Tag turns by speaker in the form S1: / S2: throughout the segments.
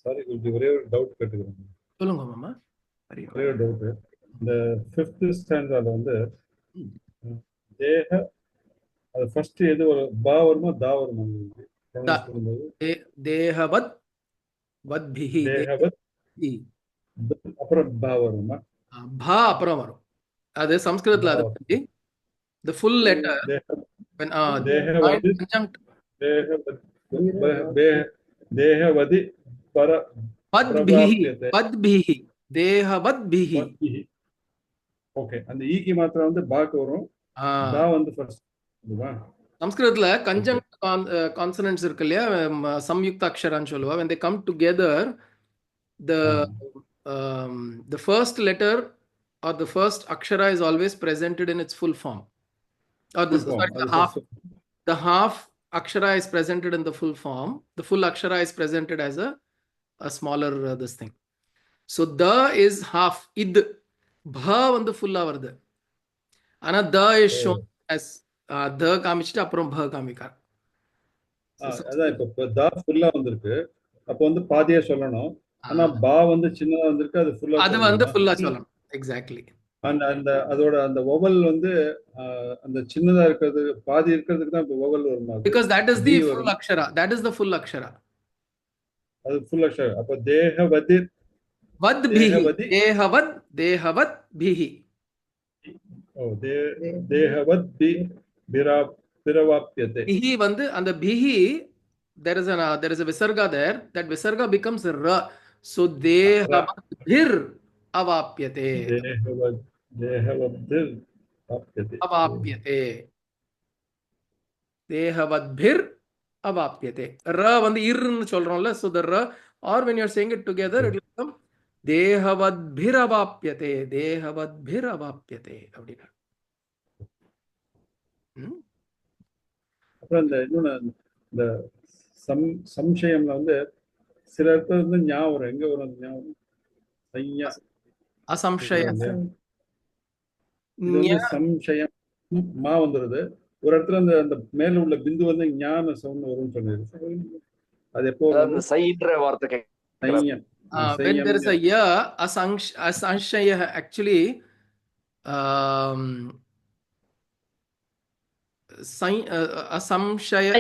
S1: Sorry Guruji, ஒரே ஒரு doubt கேட்டுக்கிறேன்.
S2: சொல்லுங்க மாமா.
S1: ஒரே ஒரு டவுட். இந்த 5th ஸ்டாண்டர்ட்ல வந்து தேக, அது ஃபர்ஸ்ட் எது வரும்? பா வருமா தா வருமா உங்களுக்கு ப்ரொனவுன்ஸ் பண்ணும்போது?
S2: தேகவத் வத்பிஹி,
S1: தேகவத், அப்புறம் பா வருமா?
S2: பா அப்புறம் வரும். அது சம்ஸ்கிருதத்துல
S1: பா
S2: அது
S1: வரும்.
S2: the full letter when joined
S1: தேகவதி,
S2: conjunct
S1: தேகவதி பர
S2: vadbhihi
S1: பிரபாப்யதே.
S2: vadbhihi தேகவத்பிஹி.
S1: ஓகே, அந்த ஈக்கு மாத்திரம் வந்து பாக்கு வரும், தா வந்து ஃபர்ஸ்ட் இதுவா?
S2: சம்ஸ்கிருதத்துல கன்ஜங்க்ட் கான்சனன்ட்ஸ் இருக்கு இல்லையா, சம்யுக்த அக்ஷரான்னு சொல்லுவா. when they come together, the the first letter or the first akshara is always presented in its full form, or the half akshara is presented in the full form, the full akshara is presented as a smaller this thing. So the is half, id, bha வந்து ஃபுல்லா வருது. ஆனா the is shown as the காமிச்சிட்டு அப்புறம் ப காமிக்கார்.
S1: அதான் இப்ப தா ஃபுல்லா வந்திருக்கு, அப்ப வந்து பாதியா சொல்லணும். ஆனா பா வந்து சின்னதா வந்திருக்கு, அது ஃபுல்லா
S2: அது வந்து ஃபுல்லா சொல்லணும். எக்ஸாக்ட்லி.
S1: அந்த அதோட அந்த வவல் வந்து அந்த சின்னதா இருக்கிறது பாதி இருக்கிறதுக்கு தான் இப்ப வவல் வருமா?
S2: because that is the full akshara, that is the full akshara.
S1: அது ஃபுல் அக்ஷரம். அப்ப தேகவதி
S2: vadbhihi, dehavat bhihi.
S1: தேகவத் பிரவாப்யதே.
S2: Bihi வந்து அந்த bihi, there is a visarga there, that visarga becomes ra, so dehavatbhir avapyate.
S1: தேகவத்தில்
S2: avapyate, dehavadbhir avapyate. ra வந்து irன்னு சொல்றோம்ல, so the ra, or when you are saying it together it will become dehavadbhir avapyate, dehavadbhir avapyate அப்படினா.
S1: அப்புறம் இந்த இன்னொன்னு, இந்த சம்சயம்ல வந்து சில இடத்துல வந்து ஞாபகம் வரும். எங்க வரும் அந்த ஞாபகம்?
S2: அசம்சய,
S1: இது வந்து சம்சயம் மா வந்துருது. ஒரு இடத்துல அந்த அந்த மேல உள்ள பிந்து வந்து ஞான சவுண்ட் வரும்னு சொன்னது. அது எப்போ வந்து
S3: சைன்ற வார்த்தை
S2: when there is a ya, asanshaya actually asamshaya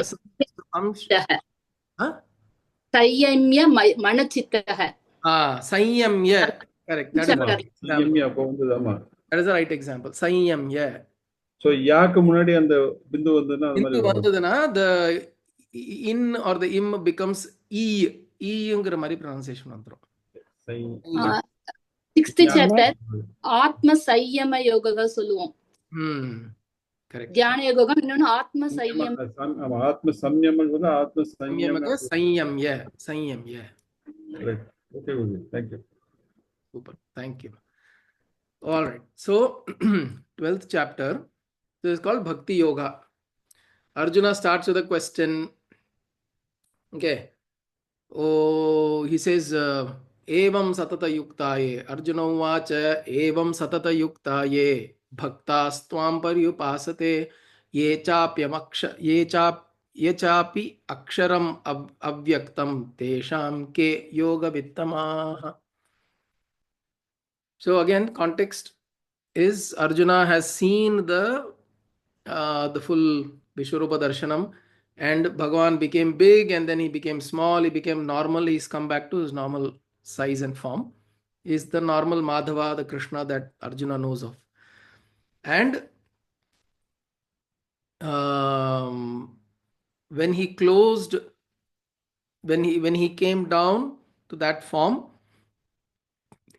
S4: சையம்ய மனச்சித்தக.
S2: சையம்ய, correct, that is
S1: the
S2: right example. சையம்ய.
S1: so யாக்கு முன்னாடி அந்த பிந்து வந்ததுனா அந்த மாதிரி
S2: வந்ததுனா the in or the im becomes ங்கிற மாதிரி pronunciation வந்துரும்.
S4: 6th chapter ஆத்ம சையம யோகா சொல்லுவோம்.
S2: கரெக்ட்.
S4: தியான யோகம், இன்னொன்னு ஆத்ம சையம்.
S1: ஆத்ம சம்யமம் வந்து ஆத்ம
S2: சம்யம்ய, சம்யம்ய.
S1: Correct. Okay okay, thank you.
S2: Super, thank you. All right, so 12th chapter, this is called Bhakti Yoga. Arjuna starts with a question. Okay. Oh, he says, evam satata yuktaye. Arjuna uvacha, evam satata yuktaye bhaktastvām paryupasate ye chapi aksharam avyaktam tesham ke yoga vittamaha. So again, context is Arjuna has seen the full Vishwarupa Darshanam, and Bhagavan became big and then he became small, he became normal, he's come back to his normal size and form. Is the normal Madhava, the Krishna that Arjuna knows of. And when he came down to that form,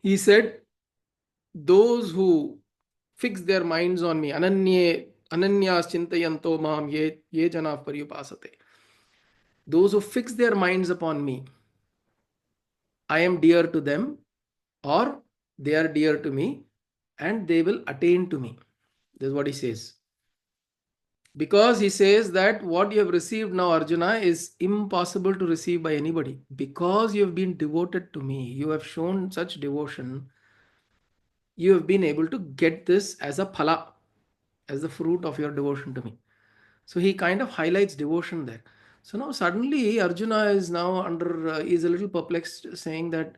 S2: he said, those who fix their minds on me, ananyas chintayanto mam ye jana paryupasate. Those who fix their minds upon me, I am dear to them, or they are dear to me, and they will attain to me. This is what he says. Because he says that what you have received now, Arjuna, is impossible to receive by anybody. Because you have been devoted to me, you have shown such devotion, you have been able to get this as a phala, as the fruit of your devotion to me. So he kind of highlights devotion there. So now suddenly Arjuna is now is a little perplexed, saying that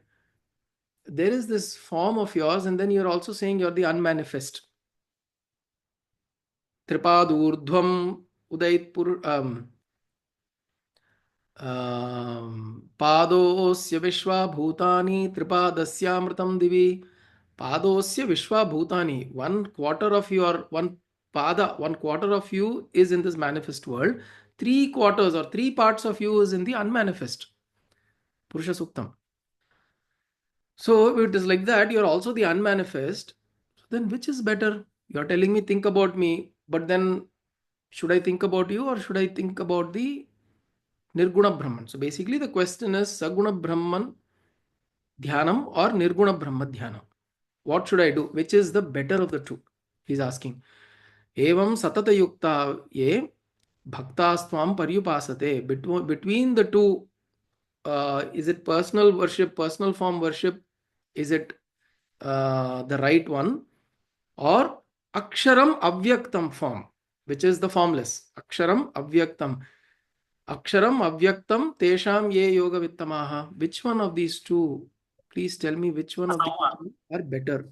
S2: there is this form of yours, and then you're also saying you're the unmanifest. Tripadurdhvam udait पादोस्य विश्वाभूतानि त्रिपादस्यामृतं दिवि पादोस्य विश्वाभूतानि. 1/4 of your one pada, 1/4 of you is in this manifest world. 3/4 or 3 parts of you is in the unmanifest. Purusha Suktam. So it is like that, you're also the unmanifest. So then which is better? You're telling me think about me, but then should I think about you or should I think about the Nirguna Brahman? So basically the question is Saguna Brahman Dhyanam or Nirguna Brahma Dhyanam. What should I do? Which is the better of the two? He's asking. Evam Satata Yukta Ye Bhaktastvam Paryupasate. Between the two, is it personal worship, personal form worship? Is it the right one? Or Aksharam Avyaktam form, which is the formless. Aksharam Avyaktam. Aksharam Avyaktam Tesham Ye Yoga Vittamaha. Which one of these two? Please tell me which one of these two are better.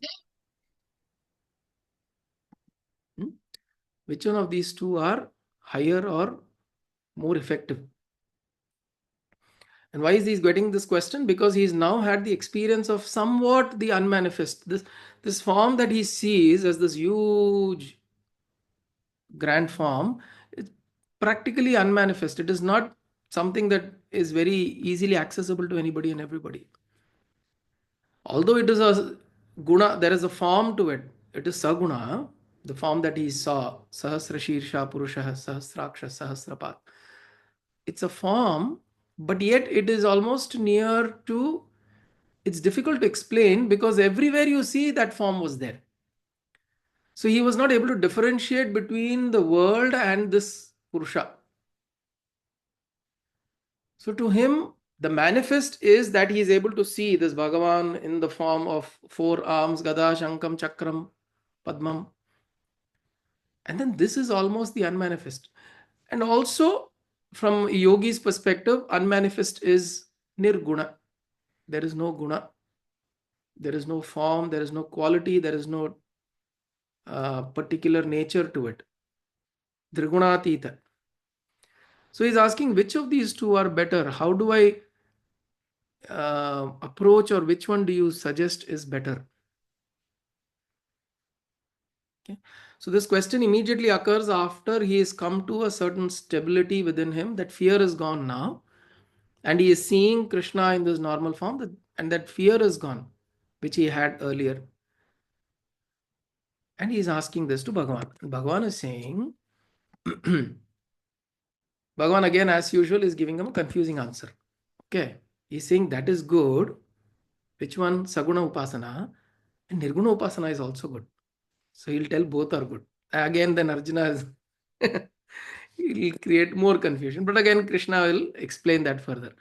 S2: Which one of these two are higher or more effective? And why is he getting this question? Because he's now had the experience of somewhat the unmanifest. This form that he sees as this huge grand form, it's practically unmanifest. It is not something that is very easily accessible to anybody and everybody. Although it is a guna, there is a form to it. It is saguna, the form that he saw. Sahasra Shirsha Purusha Sahasraksha Sahasrapat. It's a form, but yet it is almost near to, it's difficult to explain because everywhere you see that form was there. So he was not able to differentiate between the world and this Purusha. So to him, the manifest is that he is able to see this Bhagavan in the form of 4 arms, Gada, Shankam, Chakram, Padmam. And then this is almost the unmanifest. And also, from yogi's perspective, unmanifest is nirguna. There is no guna. There is no form. There is no quality. There is no particular nature to it. Driguna-tita. So he's asking which of these two are better? How do I approach, or which one do you suggest is better? Okay. So this question immediately occurs after he has come to a certain stability within him, that fear is gone now, and he is seeing Krishna in this normal form, and that fear is gone, which he had earlier. And he is asking this to Bhagavan. And Bhagavan is saying, Bhagavan again, as usual, is giving him a confusing answer. Okay. He's saying that is good. Which one? Saguna Upasana. And Nirguna Upasana is also good. So he'll tell both are good. Again, then Arjuna is he'll create more confusion. But again, Krishna will explain that further.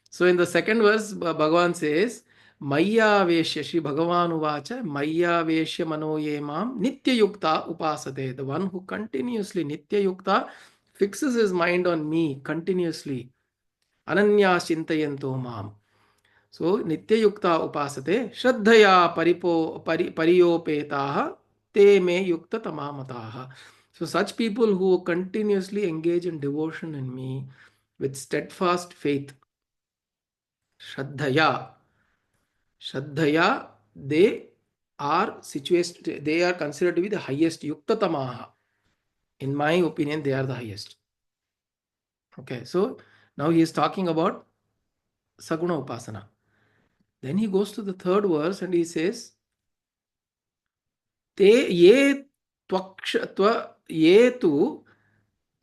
S2: So in the second verse, Bhagavan says, Maya Veshya, Shri Bhagavan Uvacha, Maya Veshya Mano Yemam, Nitya Yukta Upasate. The one who continuously, Nitya Yukta, fixes his mind on me continuously. Ananya Chintayanto Mam. So Nitya Yukta Upasate, Shraddhaya Pariyopetaha, Te Me Yukta Tamamataha. So such people who continuously engage in devotion in me with steadfast faith, Shraddhaya, they are situated, they are considered to be the highest, Yukta Tamaha. In my opinion, they are the highest. Okay, so now he is talking about Saguna Upasana. Then he goes to the third verse and he says, Te ye tu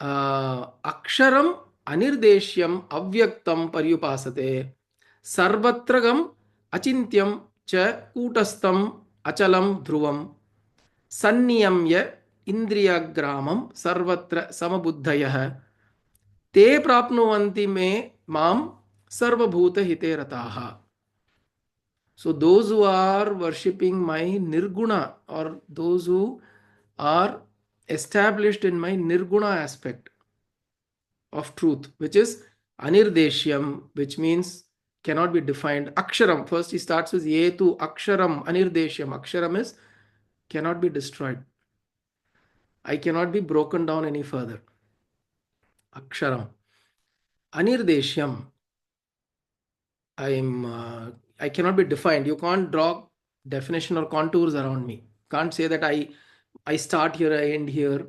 S2: aksharam anirdeshyam avyaktam paryupasate sarvatragam achintyam cha kutastam achalam dhruvam sanniyamya indriyagramam sarvatra samabuddhayah te prapnuvanti me mam sarvabhuta hite rataha. So those who are worshipping my nirguna, or those who are established in my nirguna aspect, of truth, which is anirdeshyam, which means cannot be defined. Aksharam, first he starts with yetu aksharam anirdeshyam. Aksharam is cannot be destroyed. I cannot be broken down any further. Aksharam. Anirdeshyam. I cannot be defined. You can't draw definition or contours around me. Can't say that I start here, I end here.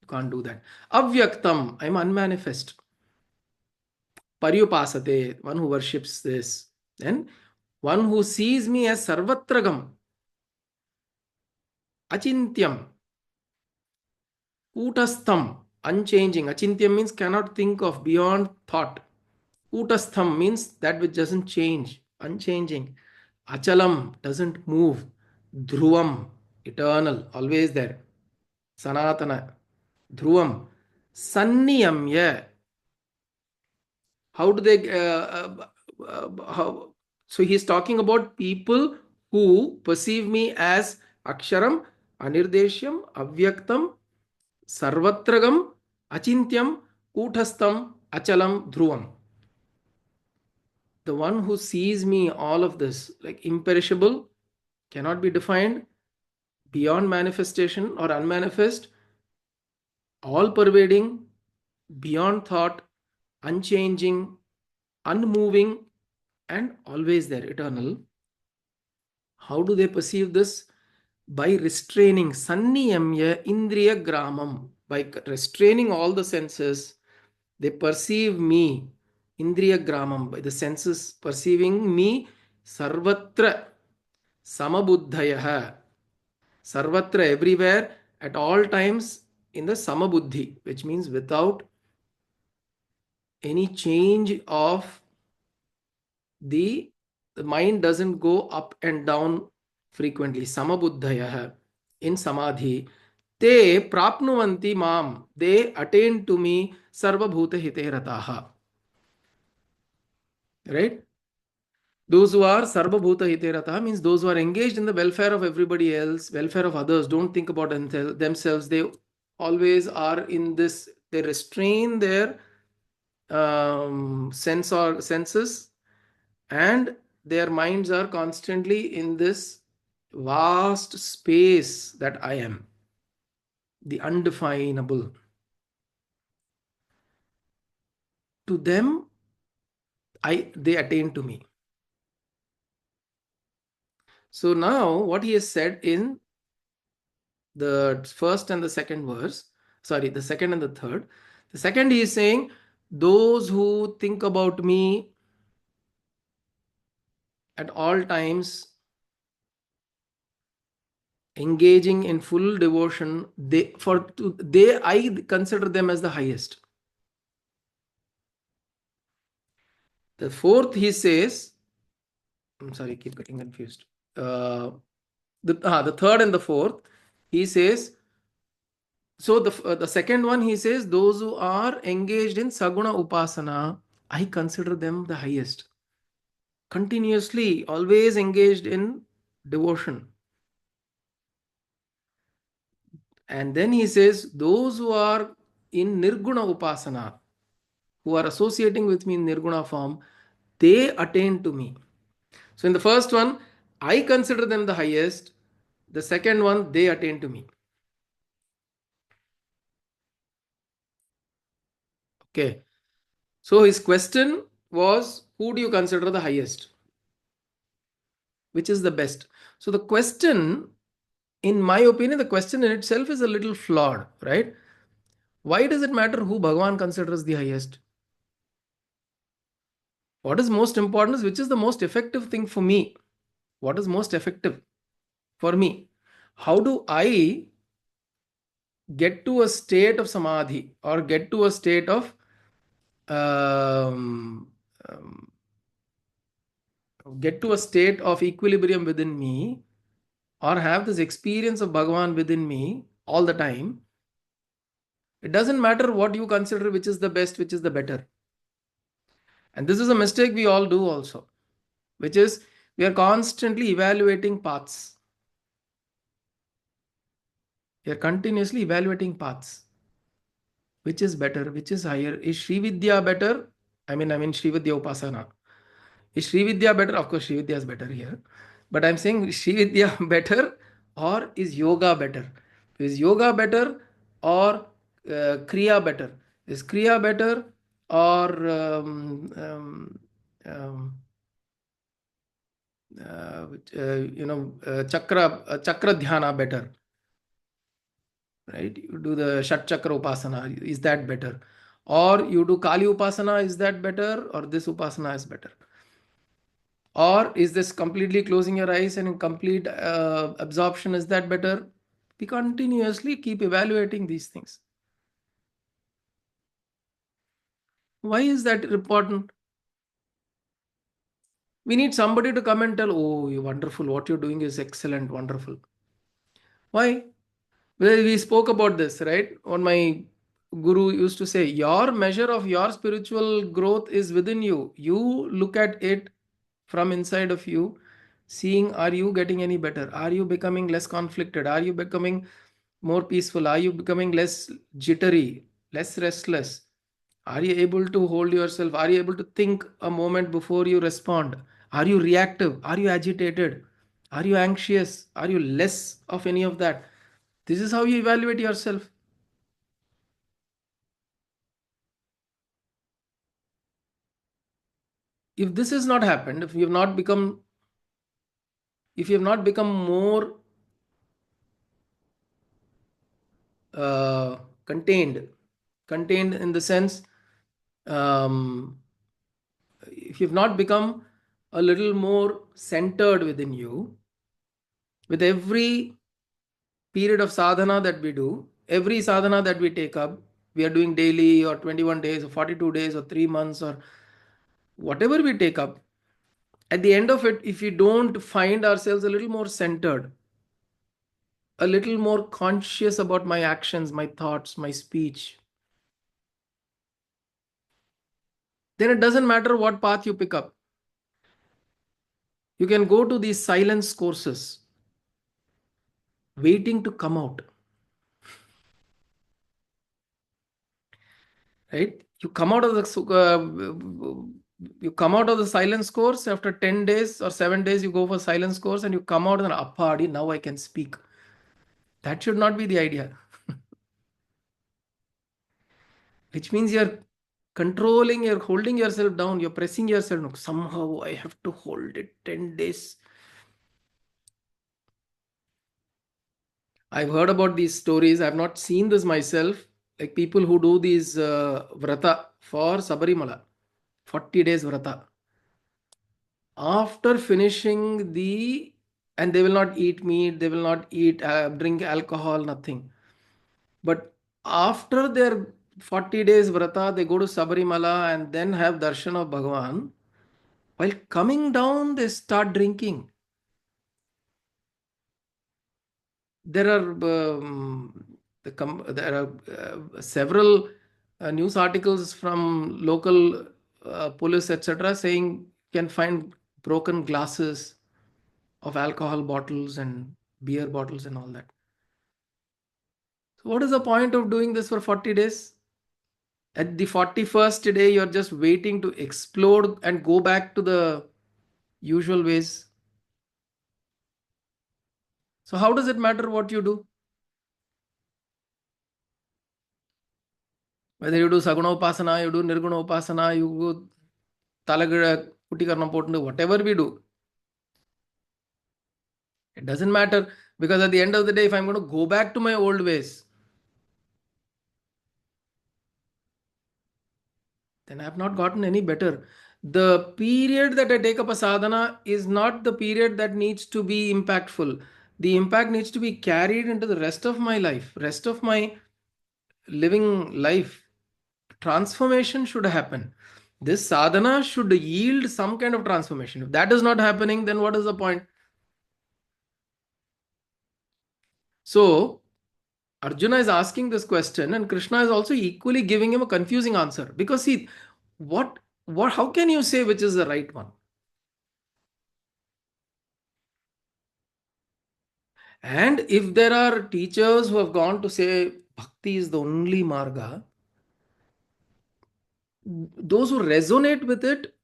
S2: You can't do that. Avyaktam. I'm unmanifest. Paryupasate, one who worships this. Then one who sees me as sarvatragam. Achintyam. Kutastham. Unchanging. Achintyam means cannot think of, beyond thought. Kutastham means that which doesn't change, unchanging. Achalam doesn't move. Dhruvam, eternal, always there. Sanatana, Dhruvam. Sanniyamya. How do they, so he's talking about people who perceive me as Aksharam, Anirdeshyam, Avyaktam, Sarvatragam, Achintyam, Kuthastham, Achalam, Dhruvam. The one who sees me, all of this, like imperishable, cannot be defined, beyond manifestation or unmanifest, all pervading, beyond thought, unchanging, unmoving, and always there, eternal. How do they perceive this? By restraining, sanniyamya indriya gramam, by restraining all the senses, they perceive me, indriya gramam, by the senses perceiving me, sarvatra samabuddhayah, sarvatra, everywhere, at all times, in the samabuddhi, which means without any change of the mind doesn't go up and down frequently. Samabuddhayah, in samadhi. Te prapnuvanti mam, they attain to me sarvabhuta hite rataha. Right? Those who are sarvabhuta hite rataha means those who are engaged in the welfare of everybody else, welfare of others, don't think about themselves. They always are in this, they restrain their senses, and their minds are constantly in this vast space that I am, the undefinable. To them, they attain to me. So now what he has said in the first and the second verse, the second and the third. The second, he is saying, those who think about me at all times, engaging in full devotion, I consider them as the highest. The fourth, he says, I'm sorry, keep getting confused. The third and the fourth, he says, so the second one, he says, those who are engaged in saguna upasana, I consider them the highest. Continuously, always engaged in devotion. And then he says, those who are in nirguna upasana, who are associating with me in nirguna form, they attain to me. So in the first one, I consider them the highest. The second one, they attain to me. Okay. So his question was, who do you consider the highest? Which is the best? So the question, in my opinion, the question in itself is a little flawed, right? Why does it matter who Bhagavan considers the highest? What is most important is which is the most effective thing for me. What is most effective for me? How do I get to a state of samadhi or get to a state of equilibrium within me, or have this experience of Bhagavan within me all the time? It doesn't matter what you consider which is the best, which is the better. And this is a mistake we all do also, which is we are constantly evaluating paths. We are continuously evaluating paths. Which is better? Which is higher? Is Sri Vidya better? I mean Sri Vidya Upasana. Is Sri Vidya better? Of course, Sri Vidya is better here. But I'm saying, is Sri Vidya better or is yoga better? Is yoga better or Kriya better? Is Kriya better or um, Chakra Dhyana better? Right? You do the Shat Chakra Upasana. Is that better? Or you do Kali Upasana. Is that better? Or this Upasana is better? Or is this completely closing your eyes and in complete absorption? Is that better? We continuously keep evaluating these things. Why is that important? We need somebody to come and tell, oh, you're wonderful. What you're doing is excellent, wonderful. Why? Well, we spoke about this, right? When my guru used to say, your measure of your spiritual growth is within you. You look at it from inside of you, seeing, are you getting any better? Are you becoming less conflicted? Are you becoming more peaceful? Are you becoming less jittery, less restless? Are you able to hold yourself? Are you able to think a moment before you respond? Are you reactive? Are you agitated? Are you anxious? Are you less of any of that? This is how you evaluate yourself. If this has not happened, if you have not become more uh, contained in the sense, if you've not become a little more centered within you, with every period of sadhana that we do, every sadhana that we take up, we are doing daily or 21 days or 42 days or 3 months or whatever we take up, at the end of it, if we don't find ourselves a little more centered, a little more conscious about my actions, my thoughts, my speech, then it doesn't matter what path you pick up. You can go to these silence courses, waiting to come out. Right? You come out of the silence course after 10 days or 7 days. You go for silence course and you come out and apadi. Now I can speak. That should not be the idea. Which means you're controlling, you're holding yourself down, you're pressing yourself. No, somehow I have to hold it 10 days. I've heard about these stories. I've not seen this myself. Like people who do these vrata for Sabarimala, 40 days vrata. After finishing and they will not eat meat, they will not drink alcohol, nothing. But after their 40 days vrata, they go to Sabarimala and then have darshan of Bhagavan. While coming down, they start drinking. There are several news articles from local police, etc., saying you can find broken glasses of alcohol bottles and beer bottles and all that. So what is the point of doing this for 40 days? At the 41st day, you're just waiting to explode and go back to the usual ways. So how does it matter what you do? Whether you do Saguna Upasana, you do Nirguna Upasana, you go Talagada, Putti Karna Pottu, whatever we do, it doesn't matter, because at the end of the day, if I'm going to go back to my old ways, then I have not gotten any better. The period that I take up a sadhana is not the period that needs to be impactful. The impact needs to be carried into the rest of my life, rest of my living life. Transformation should happen. This sadhana should yield some kind of transformation. If that is not happening, then what is the point? So, Arjuna is asking this question, and Krishna is also equally giving him a confusing answer. Because see, how can you say which is the right one? And if there are teachers who have gone to say Bhakti is the only marga, those who resonate with it,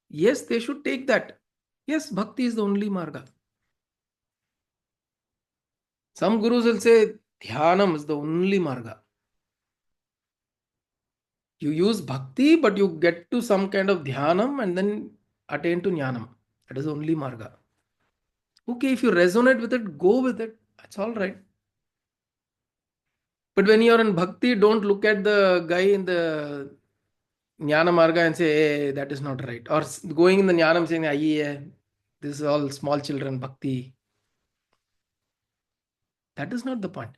S2: yes, they should take that. Yes, bhakti is the only marga. Some gurus will say dhyanam is the only marga. You use bhakti, but you get to some kind of dhyanam and then attain to jnanam. That is the only marga. Okay, if you resonate with it, go with it. That's all right. But when you're in bhakti, don't look at the guy in the jnana marga and say, hey, that is not right. Or going in the jnanam saying, "Aiye, this is all small children bhakti." That is not the point.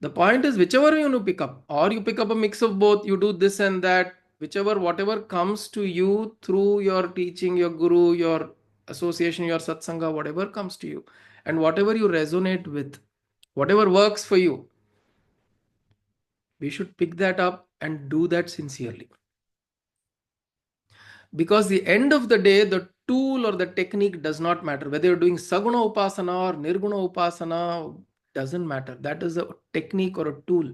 S2: The point is whichever you pick up, or you pick up a mix of both, you do this and that, whatever comes to you through your teaching, your guru, your association, your satsanga, whatever comes to you, and whatever you resonate with, whatever works for you, we should pick that up and do that sincerely. Because the end of the day, the tool or the technique does not matter. Whether you're doing saguna upasana or nirguna upasana, doesn't matter. That is a technique or a tool.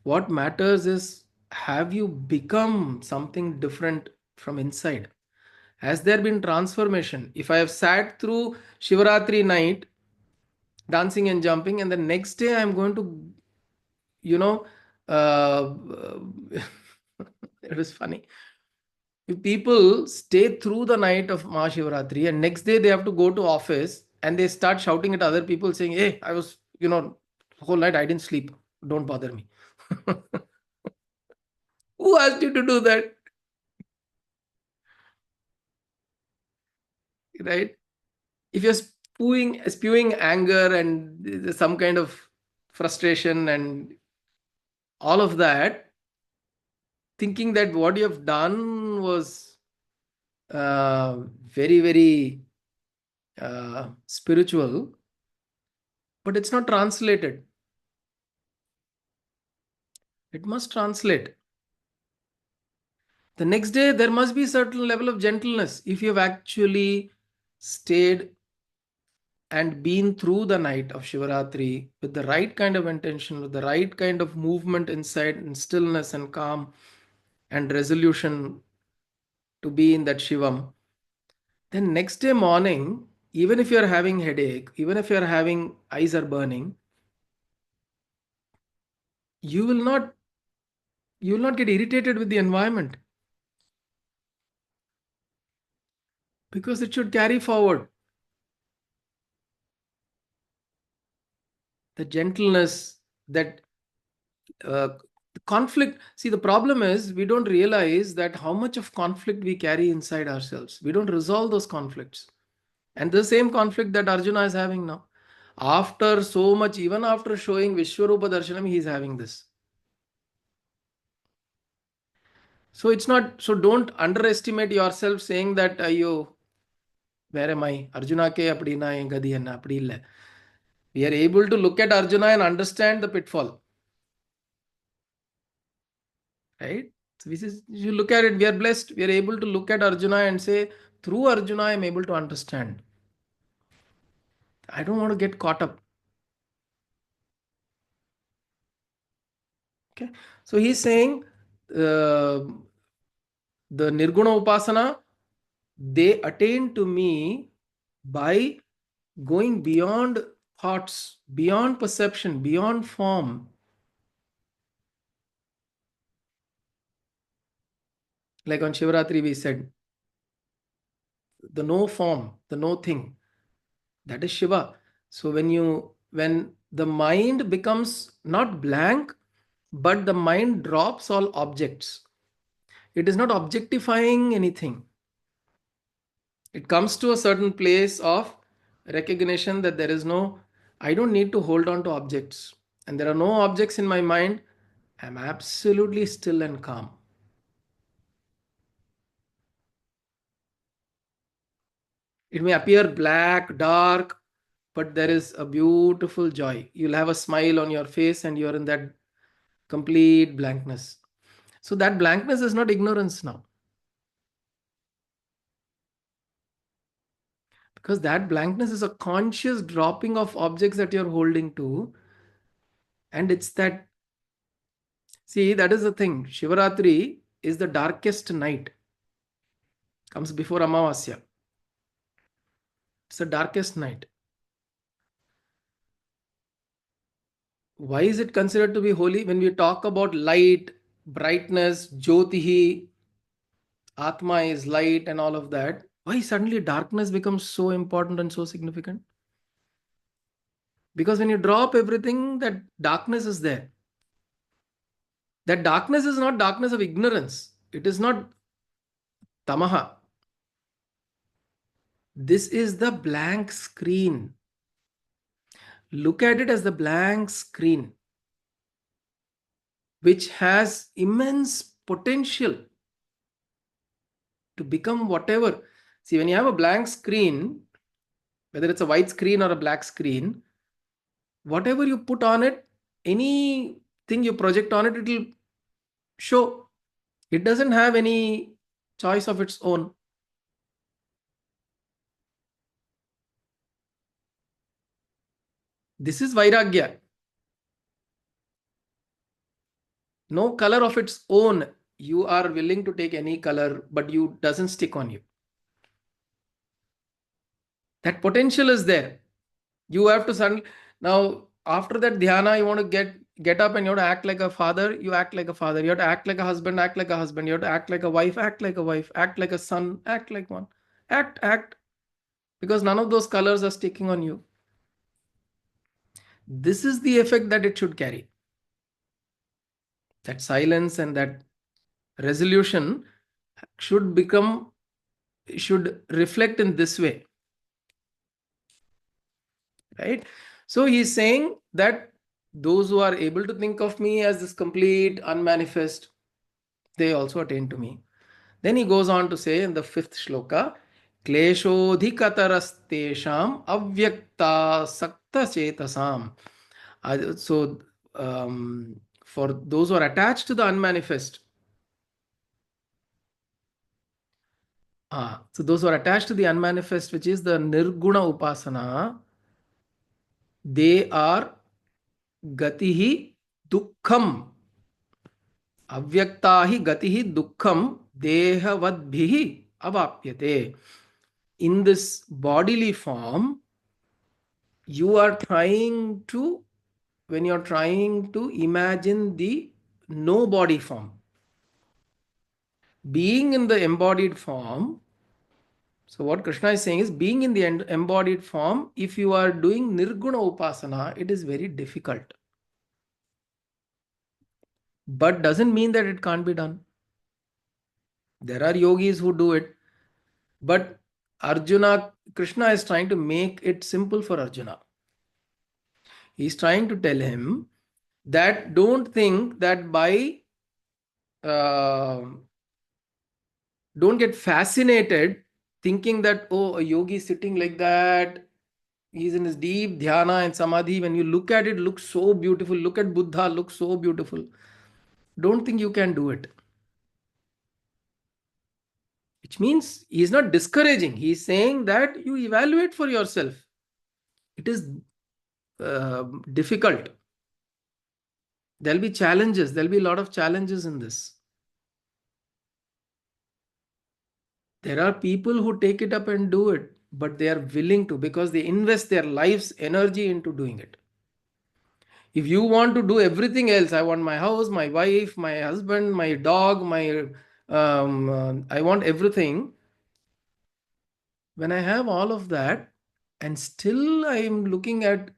S2: What matters is, have you become something different from inside? Has there been transformation? If I have sat through Shivaratri night, dancing and jumping, and the next day I'm going to, uh, it is funny. If people stay through the night of Mahashivratri and next day they have to go to office and they start shouting at other people saying, hey, I was, whole night I didn't sleep. Don't bother me. Who asked you to do that? Right? If you're spewing anger and some kind of frustration and all of that, thinking that what you have done was very, very spiritual, but it's not translated. It must translate. The next day, there must be a certain level of gentleness. If you have actually stayed and been through the night of Shivaratri with the right kind of intention, with the right kind of movement inside, and stillness and calm and resolution to be in that Shivam, then next day morning, even if you're having headache, even if you're having eyes are burning, you will not get irritated with the environment, because it should carry forward the gentleness, that conflict. See, the problem is we don't realize that how much of conflict we carry inside ourselves. We don't resolve those conflicts. And the same conflict that Arjuna is having now. After so much, even after showing Vishwarupa Darshanam, he is having this. So it's not, so don't underestimate yourself saying that, Ayo, where am I? Arjuna ke apdina gadi enna apdi illa. We are able to look at Arjuna and understand the pitfall. Right? So you look at it, we are blessed. We are able to look at Arjuna and say, through Arjuna, I am able to understand. I don't want to get caught up. Okay. So he's saying the Nirguna Upasana, they attain to me by going beyond thoughts, beyond perception, beyond form. Like on Shivaratri, we said, the no form, the no thing, that is Shiva. So when the mind becomes not blank, but the mind drops all objects, it is not objectifying anything. It comes to a certain place of recognition that there is no, I don't need to hold on to objects, and there are no objects in my mind. I'm absolutely still and calm. It may appear black, dark, but there is a beautiful joy. You'll have a smile on your face and you're in that complete blankness. So that blankness is not ignorance now. Because that blankness is a conscious dropping of objects that you're holding to. And it's that, see, that is the thing. Shivaratri, is the darkest night. Comes before Amavasya. It's the darkest night. Why is it considered to be holy? When we talk about light, brightness, Jyotihi, Atma is light and all of that, why suddenly darkness becomes so important and so significant? Because when you drop everything, that darkness is there. That darkness is not darkness of ignorance. It is not tamaha. This is the blank screen. Look at it as the blank screen, which has immense potential to become whatever. See, when you have a blank screen, whether it's a white screen or a black screen, whatever you put on it, anything you project on it, it will show. It doesn't have any choice of its own. This is Vairagya. No color of its own. You are willing to take any color, but you doesn't stick on you. That potential is there. You have to suddenly, now after that dhyana, you want to get up and you have to act like a father, you act like a father. You have to act like a husband, act like a husband. You have to act like a wife, act like a wife. Act like a son, act like one. Act. Because none of those colors are sticking on you. This is the effect that it should carry. That silence and that resolution should reflect in this way. Right? So he's saying that those who are able to think of me as this complete unmanifest, they also attain to me. Then he goes on to say in the 5th shloka, Kleshodhikatarastesham avyakta sakta chetasam. So for those who are attached to the unmanifest, so those who are attached to the unmanifest, which is the nirguna upasana, they are gatihi dukkham. Avyaktahi gatihi dukkham dehavadbhihi avapyate. In this bodily form, you are trying to, when you're trying to imagine the no body form, being in the embodied form. So what Krishna is saying is, being in the embodied form, if you are doing nirguna upasana, it is very difficult. But doesn't mean that it can't be done. There are yogis who do it. But Krishna is trying to make it simple for Arjuna. He's trying to tell him that don't think that don't get fascinated thinking that, oh, a yogi is sitting like that, he's in his deep dhyana and samadhi. When you look at it, looks so beautiful. Look at Buddha, looks so beautiful. Don't think you can do it. Which means he's not discouraging. He's saying that you evaluate for yourself. It is difficult. There'll be challenges. There'll be a lot of challenges in this. There are people who take it up and do it, but they are willing to, because they invest their life's energy into doing it. If you want to do everything else, I want my house, my wife, my husband, my dog, I want everything. When I have all of that, and still I am looking at,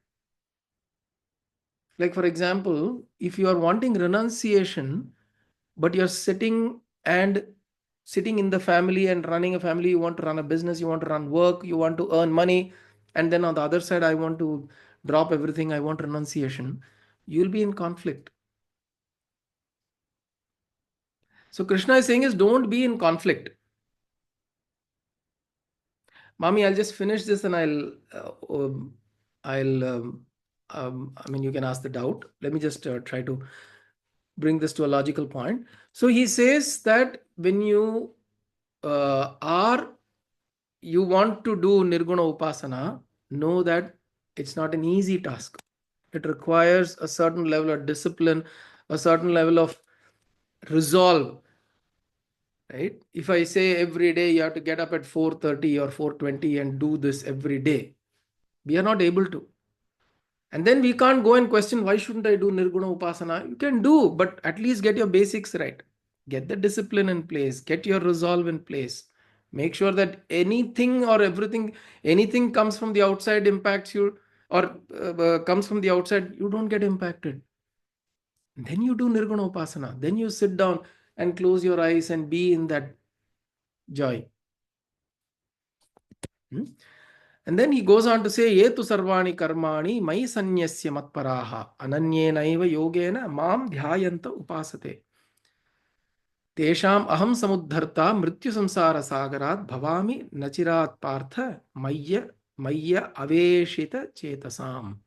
S2: like for example, if you are wanting renunciation, but you're sitting in the family and running a family, you want to run a business, you want to run work, you want to earn money, and then on the other side, I want to drop everything, I want renunciation, you'll be in conflict. So Krishna is saying is, don't be in conflict. Mami, I'll just finish this and you can ask the doubt. Let me just try to bring this to a logical point. So he says that when you you want to do nirguna upasana, know that it's not an easy task. It requires a certain level of discipline, a certain level of resolve. right? If I say every day you have to get up at 4:30 or 4:20 and do this every day, we are not able to. And then we can't go and question, why shouldn't I do Nirguna Upasana? You can do, but at least get your basics right. Get the discipline in place, get your resolve in place. Make sure that anything or everything, anything comes from the outside impacts you, or comes from the outside, you don't get impacted. Then you do Nirguna Upasana. Then you sit down and close your eyes and be in that joy. And then he goes on to say, Yetu sarvani karmani mai sanyasya matparaha ananyena eva yogena mam dhyayanta upasate. Tesham aham samuddharta mrityu samsara sagarat bhavami nachirat partha maya aveshita chetasam.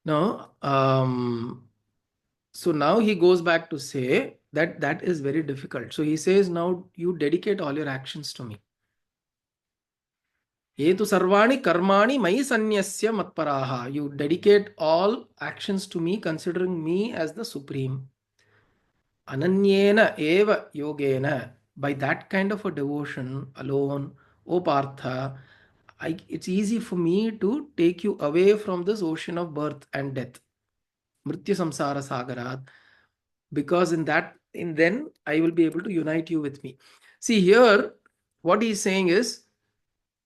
S2: Now, so now he goes back to say that that is very difficult. So he says, now you dedicate all your actions to me. Yetu sarvani karmani mai sanyasya matparaha. You dedicate all actions to me, considering me as the supreme. Ananyena eva yogena. By that kind of a devotion alone, O Partha, it's easy for me to take you away from this ocean of birth and death. Mrityu samsara sagarat. Because in then I will be able to unite you with me. See here, what he's saying is,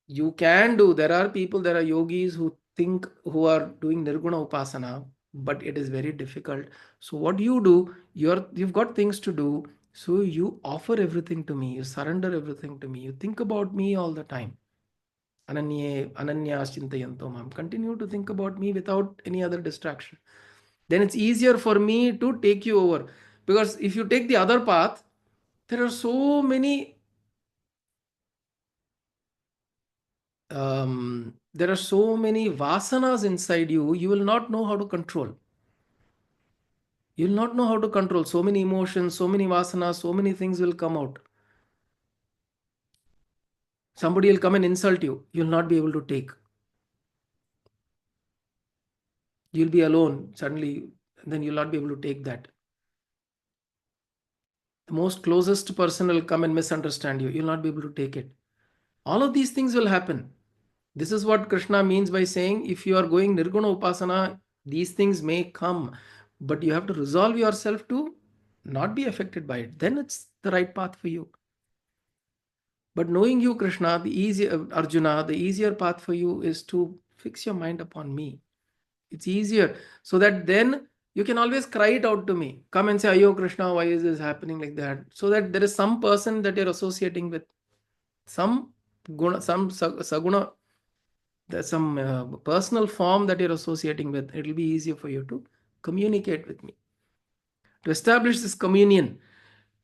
S2: you can do, there are people, there are yogis who are doing Nirguna Upasana, but it is very difficult. So what do, you've got things to do, so you offer everything to me, you surrender everything to me, you think about me all the time. Ananyas chintayanto mam. Continue to think about me without any other distraction. Then it's easier for me to take you over. Because if you take the other path, there are so many vasanas inside you, you will not know how to control. You will not know how to control. So many emotions, so many vasanas, so many things will come out. Somebody will come and insult you. You will not be able to take. You will be alone suddenly, and then you will not be able to take that. The most closest person will come and misunderstand you. You will not be able to take it. All of these things will happen. This is what Krishna means by saying, if you are going Nirguna Upasana, these things may come, but you have to resolve yourself to not be affected by it. Then it's the right path for you. But knowing you, Krishna, Arjuna, the easier path for you is to fix your mind upon me. It's easier, so that then you can always cry it out to me. Come and say, Ayo Krishna, why is this happening like that? So that there is some person that you're associating with, some guna, some saguna, there's some personal form that you're associating with. It will be easier for you to communicate with me. To establish this communion,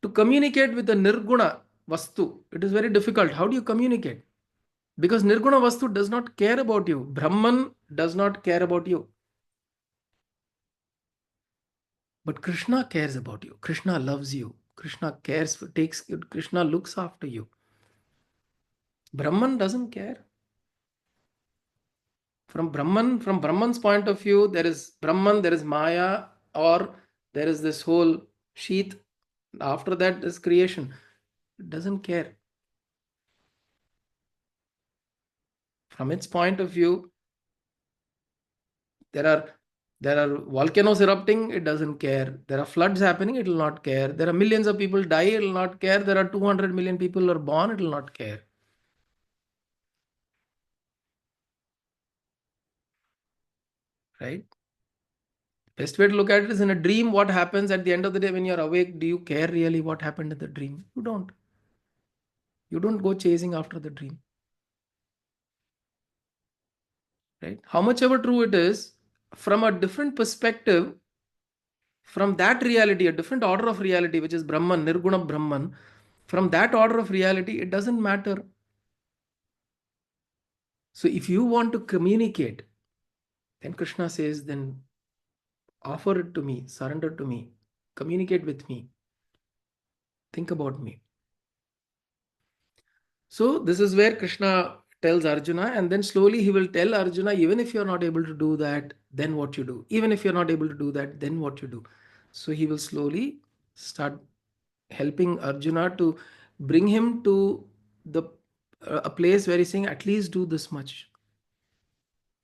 S2: to communicate with the Nirguna Vastu, it is very difficult. How do you communicate? Because Nirguna Vastu does not care about you. Brahman does not care about you. But Krishna cares about you. Krishna loves you. Krishna cares, Krishna looks after you. Brahman doesn't care. From Brahman's point of view, there is Brahman, there is Maya, or there is this whole sheath. After that is creation. It doesn't care. From its point of view, there are volcanoes erupting, it doesn't care. There are floods happening, it will not care. There are millions of people die, it will not care. There are 200 million people are born, it will not care. Right? Best way to look at it is, in a dream, what happens at the end of the day when you're awake? Do you care really what happened in the dream? You don't. You don't go chasing after the dream. Right? How much ever true it is, from a different perspective, from that reality, a different order of reality, which is Brahman, Nirguna Brahman, from that order of reality, it doesn't matter. So if you want to communicate, then Krishna says, then offer it to me, surrender to me, communicate with me, think about me. So this is where Krishna tells Arjuna, and then slowly he will tell Arjuna, even if you're not able to do that, then what you do. Even if you're not able to do that, then what you do. So he will slowly start helping Arjuna to bring him to the a place where he's saying, at least do this much.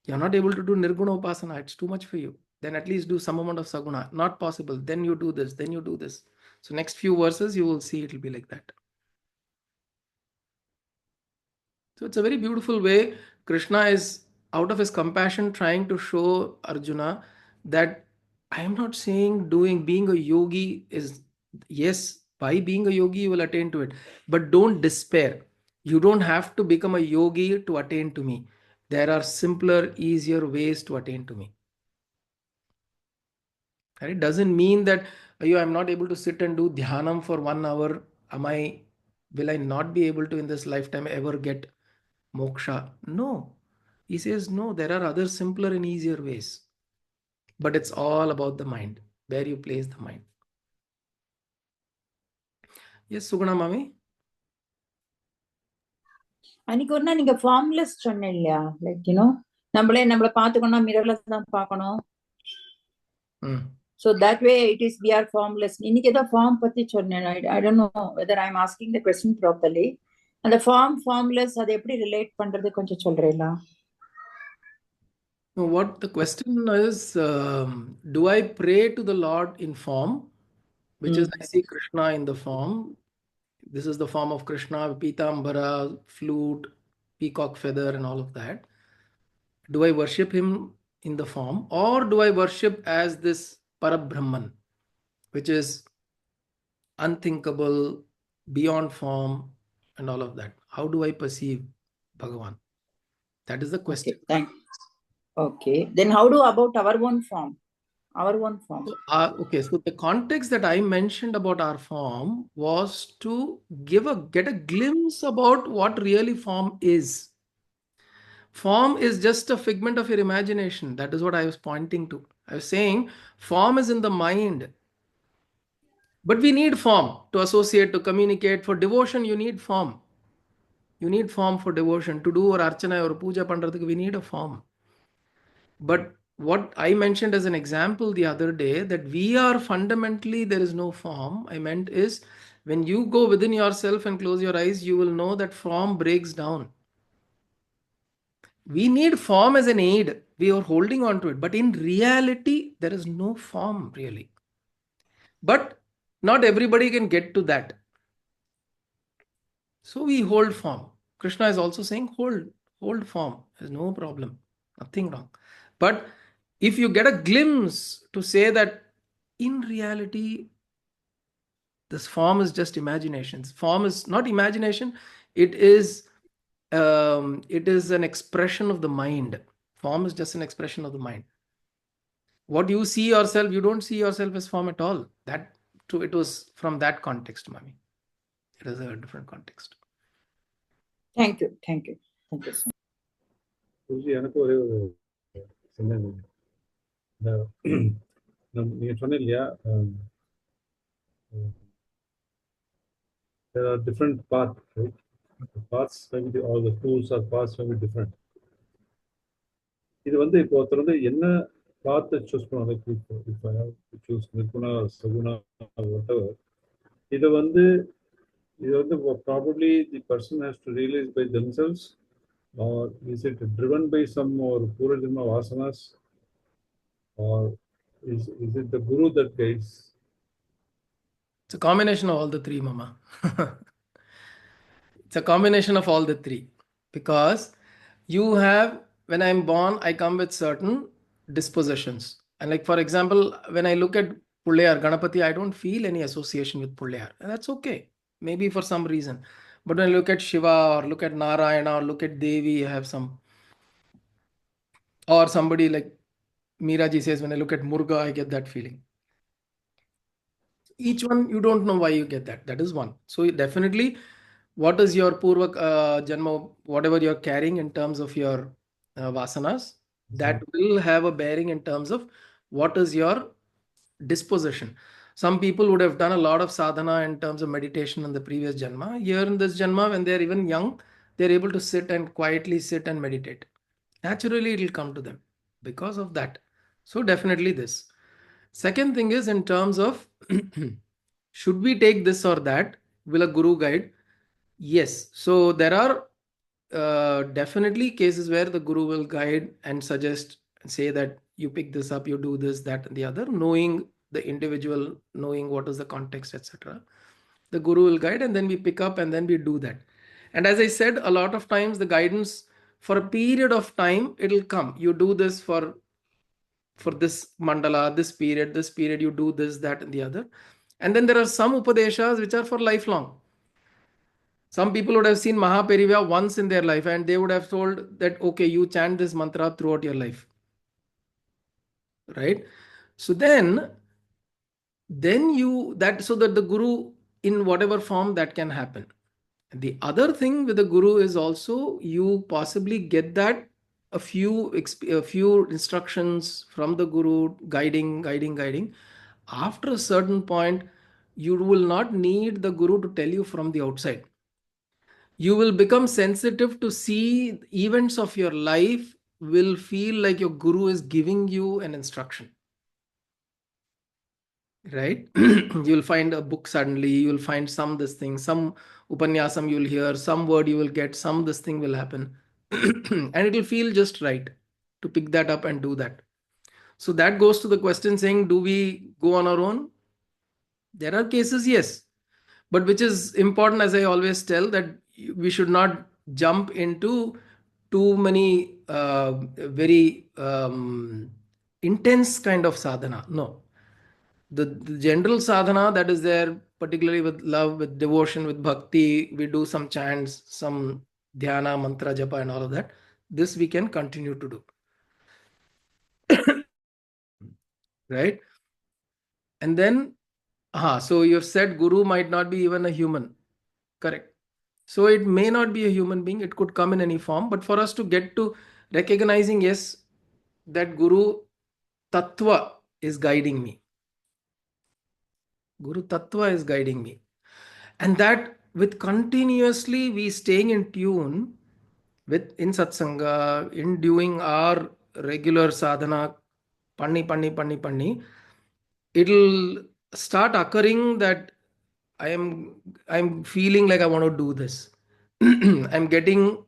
S2: You're not able to do Nirguna Upasana, it's too much for you. Then at least do some amount of Saguna. Not possible. Then you do this, then you do this. So next few verses, you will see it will be like that. So it's a very beautiful way. Krishna is, out of his compassion, trying to show Arjuna that I am not saying being a yogi is, yes, by being a yogi, you will attain to it. But don't despair. You don't have to become a yogi to attain to me. There are simpler, easier ways to attain to me. And it doesn't mean that I'm not able to sit and do dhyanam for 1 hour. Will I not be able to in this lifetime ever get moksha? No. He says, no, there are other simpler and easier ways. But it's all about the mind, where you place the mind. Yes, Suguna Mami?
S3: அன்னைக்கு ஒரு நாள் நீங்க formless சொன்னேன் இல்லையா, like நம்மள பாத்துக்கணும், மிரர்ல தான் பார்க்கணும். So that way it is we are formless. இன்னைக்கு ஏதோ ஃபார்ம் பத்தி சொன்னேன். I don't know whether I'm asking the question properly. அந்த formless அதை எப்படி ரிலேட் பண்றது கொஞ்சம் சொல்றீங்களா?
S2: What the question is, do I pray to the Lord in form, which is I see Krishna in the form. This is the form of Krishna, Pitambara, flute, peacock feather and all of that. Do I worship him in the form, or do I worship as this Parabrahman, which is unthinkable, beyond form and all of that? How do I perceive Bhagavan? That is the question.
S3: Okay, thanks. Okay, then how do about our own form? Our own form.
S2: Okay, so the context that I mentioned about our form was to get a glimpse about what really form is. Form is just a figment of your imagination. That is what I was pointing to. I was saying form is in the mind. But we need form to associate, to communicate. For devotion, you need form. You need form for devotion. To do or archana or puja pandradhukku, we need a form. But what I mentioned as an example the other day, that we are fundamentally, there is no form. I meant is, when you go within yourself and close your eyes, you will know that form breaks down. We need form as an aid. We are holding on to it. But in reality, there is no form really. But not everybody can get to that. So we hold form. Krishna is also saying hold form. There's no problem. Nothing wrong. But if you get a glimpse to say that in reality, this form is just imagination. Form is not imagination. It is an expression of the mind. Form is just an expression of the mind. What you see yourself, you don't see yourself as form at all. It was from that context, Mami. It is a different context.
S3: Thank you.
S1: எனக்கு ஒரே ஒரு சந்தேகம். நீங்க சொன்ன இல்லையா, there are different paths, right? The paths maybe all the tools or paths may be different. இது வந்து இப்போ ஒருத்தர் வந்து என்ன பாத்தை சூஸ் பண்ணுவாங்க, if I have to choose நிர்குணா சகுணா whatever, இது வந்து probably the person has to realize by themselves, or is it driven by some or Purajana vasanas, or is it the guru that guides?
S2: It's a combination of all the three, Mama. It's a combination of all the three. Because you have, when I'm born, I come with certain dispositions. And like, for example, when I look at Pullayar, Ganapati, I don't feel any association with Pullayar. And that's okay. Maybe for some reason. But when I look at Shiva or look at Narayana or look at Devi, I have some. Or somebody like Meeraji says, when I look at Murga, I get that feeling. Each one, you don't know why you get that. That is one. So definitely, what is your Purva Janma, whatever you're carrying in terms of your vasanas, that will have a bearing in terms of what is your disposition. Some people would have done a lot of sadhana in terms of meditation in the previous Janma. Here in this Janma, when they're even young, they're able to sit and quietly sit and meditate. Naturally, it will come to them because of that. So definitely this. Second thing is in terms of Should we take this or that? Will a guru guide? Yes. So there are definitely cases where the guru will guide and suggest and say that you pick this up, you do this, that, and the other, knowing the individual, knowing what is the context, etc. The guru will guide, and then we pick up and then we do that. And as I said, a lot of times the guidance for a period of time, it'll come. You do this for this mandala, this period, you do this, that, and the other. And then there are some upadeshas which are for lifelong. Some people would have seen Mahaperivya once in their life and they would have told that, okay, you chant this mantra throughout your life. Right? So then so that the guru, in whatever form, that can happen. The other thing with the guru is also you possibly get that a few instructions from the guru, guiding. After a certain point, you will not need the guru to tell you from the outside. You will become sensitive to see events of your life, will feel like your guru is giving you an instruction. Right? You'll find a book suddenly, you'll find some upanyasam you'll hear, some word you will get, some this thing will happen. And it will feel just right to pick that up and do that. So that goes to the question saying, do we go on our own? There are cases, yes. But which is important, as I always tell, that we should not jump into too many very intense kind of sadhana. No. The general sadhana that is there, particularly with love, with devotion, with bhakti, we do some chants, some dhyana, mantra, japa, and all of that. This we can continue to do. Right? And then, so you've said guru might not be even a human. Correct. So it may not be a human being, it could come in any form, but for us to get to recognizing, yes, that Guru Tattva is guiding me. Guru Tattva is guiding me. And that with continuously we staying in tune with in satsanga, in doing our regular sadhana, panni, it'll start occurring that I'm feeling like I want to do this. I'm getting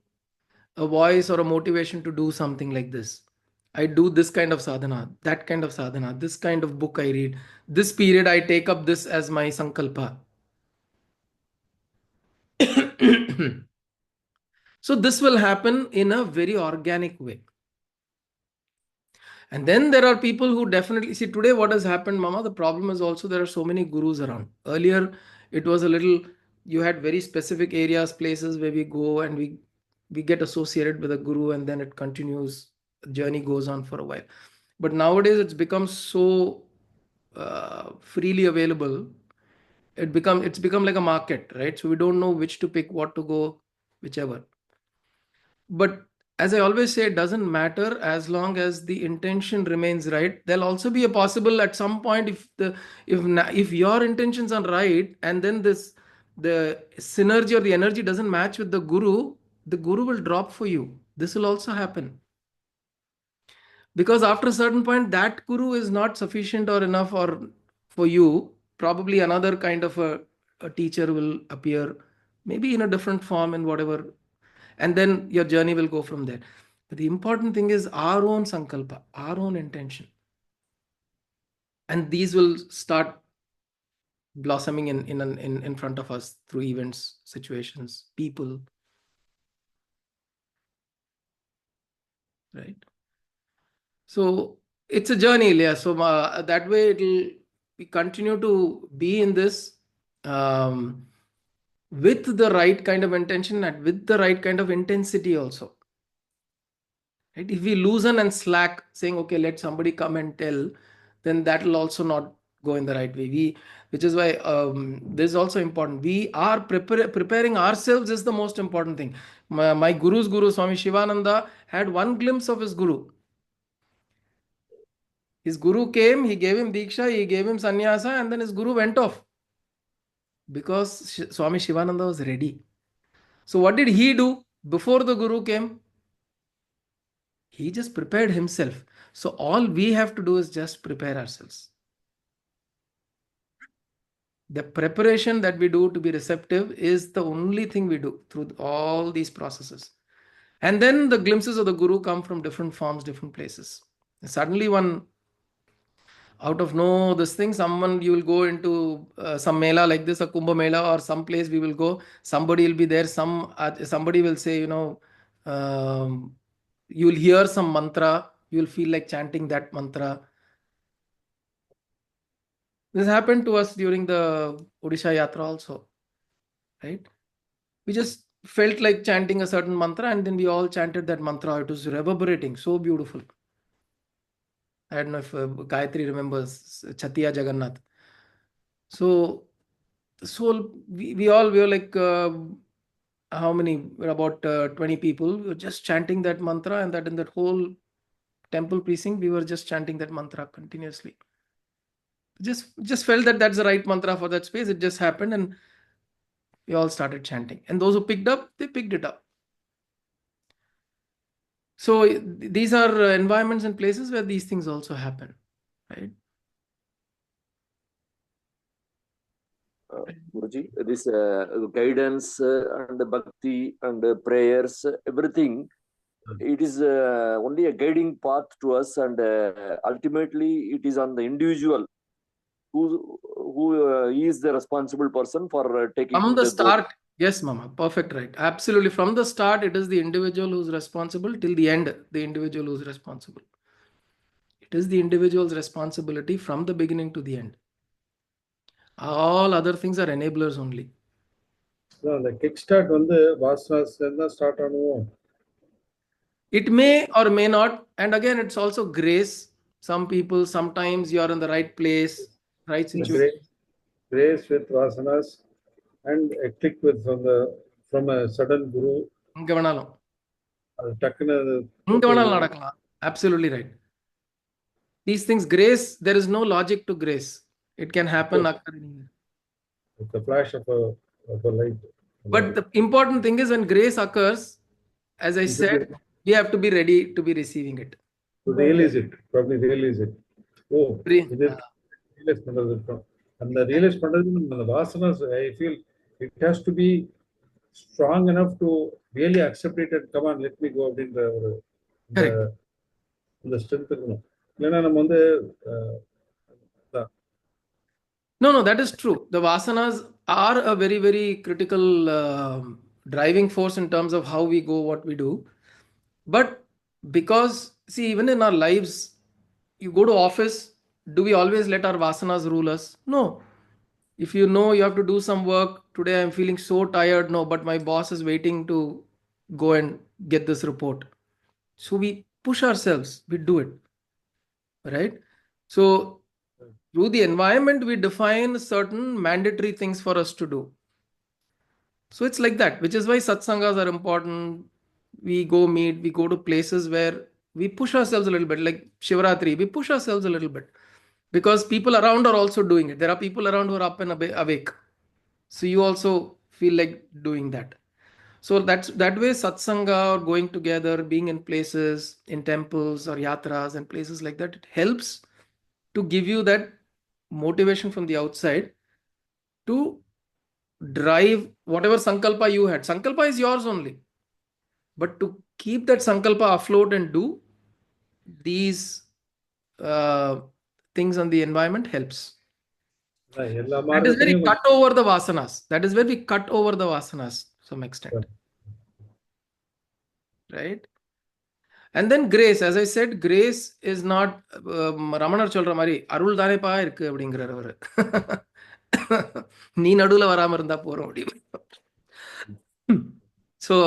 S2: a voice or a motivation to do something like this. I do this kind of sadhana, that kind of sadhana, this kind of book I read. This period I take up this as my sankalpa. So this will happen in a very organic way. And then there are people who definitely see today what has happened, Mama. The problem is also there are so many gurus around. Earlier, it was a little, you had very specific areas, places where we go and we get associated with a guru and then it continues, journey goes on for a while. But nowadays it's become so freely available. It's become like a market, right? So we don't know which to pick, what to go, whichever. But as I always say, it doesn't matter as long as the intention remains right. There'll also be a possible at some point if your intentions are right and then the synergy or the energy doesn't match with the guru will drop for you. This will also happen. Because after a certain point, that guru is not sufficient or enough or for you. Probably another kind of a teacher will appear, maybe in a different form and whatever. And then your journey will go from there. But the important thing is our own sankalpa, our own intention. And these will start blossoming in front of us through events, situations, people. Right? So it's a journey, Leah. So that way we continue to be in this with the right kind of intention and with the right kind of intensity also. Right? If we loosen and slack, saying, okay, let somebody come and tell, then that will also not go in the right way. Which is why this is also important. We are preparing ourselves is the most important thing. My guru's guru, Swami Shivananda, had one glimpse of his guru. His guru came, he gave him Diksha, he gave him Sannyasa, and then his guru went off. Because Swami Shivananda was ready. So what did he do before the guru came? He just prepared himself. So all we have to do is just prepare ourselves. The preparation that we do to be receptive is the only thing we do through all these processes. And then the glimpses of the Guru come from different forms, different places. Suddenly one, out of no this thing, someone, you will go into some mela like this, a Kumbh Mela or some place we will go, somebody will be there, somebody will say, you will hear some mantra, you will feel like chanting that mantra. This happened to us during the Odisha Yatra also, right? We just felt like chanting a certain mantra, and then we all chanted that mantra. It was reverberating, so beautiful. I don't know if Gayatri remembers Chatiya Jagannath. So we were like, how many? We're about 20 people. We were just chanting that mantra, and that in that whole temple precinct, we were just chanting that mantra continuously. Just felt that that's the right mantra for that space. It just happened, and we all started chanting. And those who picked up, they picked it up. So these are environments and places where these things also happen, right?
S5: Guruji, this guidance and bhakti and prayers, everything, it is only a guiding path to us, and ultimately it is on the individual who is the responsible person for taking
S2: From the
S5: the
S2: start, yes, Mama, perfect, right? Absolutely. From the start, it is the individual who's responsible. Till the end, the individual who's responsible. It is the individual's responsibility from the beginning to the end. All other things are enablers only.
S1: The kickstart vasanas start பண்ணுவோம்.
S2: It may or may not. And again, it's also grace. Some people, sometimes you are in the right place, right situation.
S1: Grace with vasanas and a click with from a sudden guru.
S2: இங்க வேணாலும்
S1: டக்குன்னு
S2: நடக்கலாம். Absolutely right. These things, grace, there is no logic to grace. It can happen.
S1: It's a flash of a light.
S2: But the important thing is when grace occurs, as I said, we have to be ready to be receiving it.
S1: To realize it, probably realize it. Oh, realize பண்றது. And the realize பண்றது, the vasanas, I feel it has to be strong enough to really accept it and come on, let me go அப்படின்ற the strength இருக்கணும். இல்லைன்னா நம்ம
S2: No, that is true. The vasanas are a very, very critical driving force in terms of how we go, what we do. But because, see, even in our lives, you go to office, do we always let our vasanas rule us? No. If you know you have to do some work, today I'm feeling so tired, no, but my boss is waiting to go and get this report. So we push ourselves, we do it, right? So through the environment, we define certain mandatory things for us to do. So it's like that, which is why satsangas are important. We go meet, we go to places where we push ourselves a little bit, like Shivaratri, we push ourselves a little bit because people around are also doing it. There are people around who are up and awake. So you also feel like doing that. So that way satsanga or going together, being in places, in temples or yatras and places like that, it helps to give you that motivation from the outside to drive whatever sankalpa you had. Sankalpa is yours only. But to keep that sankalpa afloat and do these things on the environment helps. That is where we cut over the vasanas. That is where we cut over the vasanas to some extent. Right? And then grace, as I said, grace is not Ramanar சொல்ற மாதிரி அருள் தானேப்பா இருக்கு அப்படிங்கிறார் அவரு. நீ நடுவுல வராம இருந்தா போறோம் அப்படி. So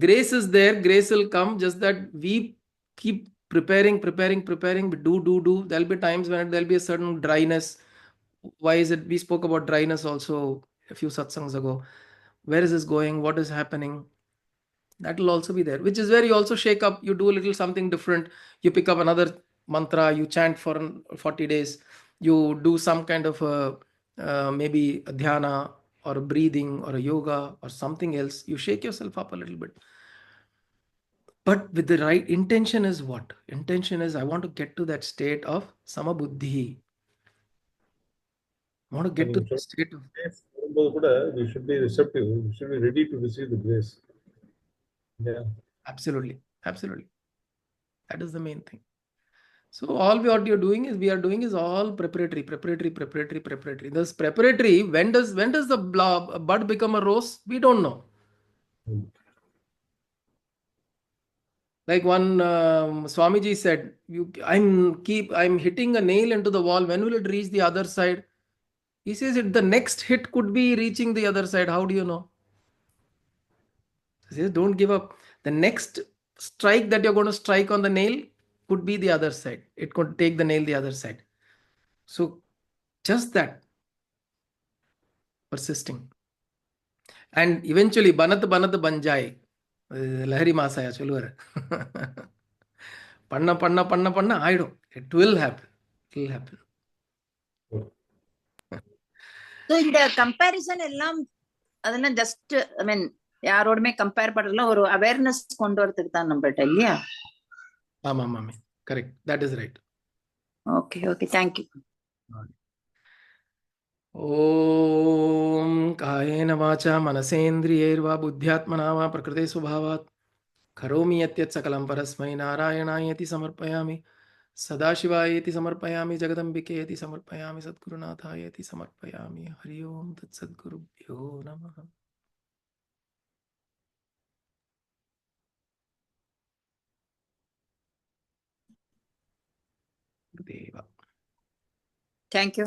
S2: grace is there, grace will come, just that we keep preparing. We do. There'll be times when there'll be a certain dryness. Why is it? We spoke about dryness also a few satsangs ago. Where is this going? What is happening? That will also be there, which is where you also shake up. You do a little something different. You pick up another mantra, you chant for 40 days. You do some kind of maybe a dhyana or a breathing or a yoga or something else. You shake yourself up a little bit. But with the right intention is what? Intention is I want to get to that state of samabuddhi. I want to get to the state of...
S1: We should be receptive. We should be ready to receive the grace. Yeah.
S2: Absolutely. Absolutely. That is the main thing. So all what we are doing is all preparatory. This preparatory, when does the bud become a rose? We don't know. Like one Swamiji said, I'm hitting a nail into the wall. When will it reach the other side? He says the next hit could be reaching the other side. How do you know? He says, don't give up. The next strike that you're going to strike on the nail could be the other side. It could take the nail the other side. So just that, persisting. And eventually, banat banjai. Lahari Masaya Chulur. Panna, I don't. It will happen. It will happen.
S3: So in the comparison எல்லாம் அதெல்லாம் just I mean யாரோடுமே compare பண்றதுல ஒரு awareness கொண்டு வரதுக்கு தான் நம்மள்ட்ட இல்லையா?
S2: ஆமா correct, that is right.
S3: Okay, thank you.
S2: Om कायेन वाचा मनसेन्द्रियैर्वा बुद्ध्यात्मना वा प्रकृते स्वभावात् करोमि यत् सकलं परस्मै नारायणायेति समर्पयामि, सदाशिवायेति समर्पयामि, जगदम्बिकेति समर्पयामि, सद्गुरुनाथायेति समर्पयामि. हरि ओम तत्सद्गुरुभ्यो नमः. Deva.
S3: Thank you.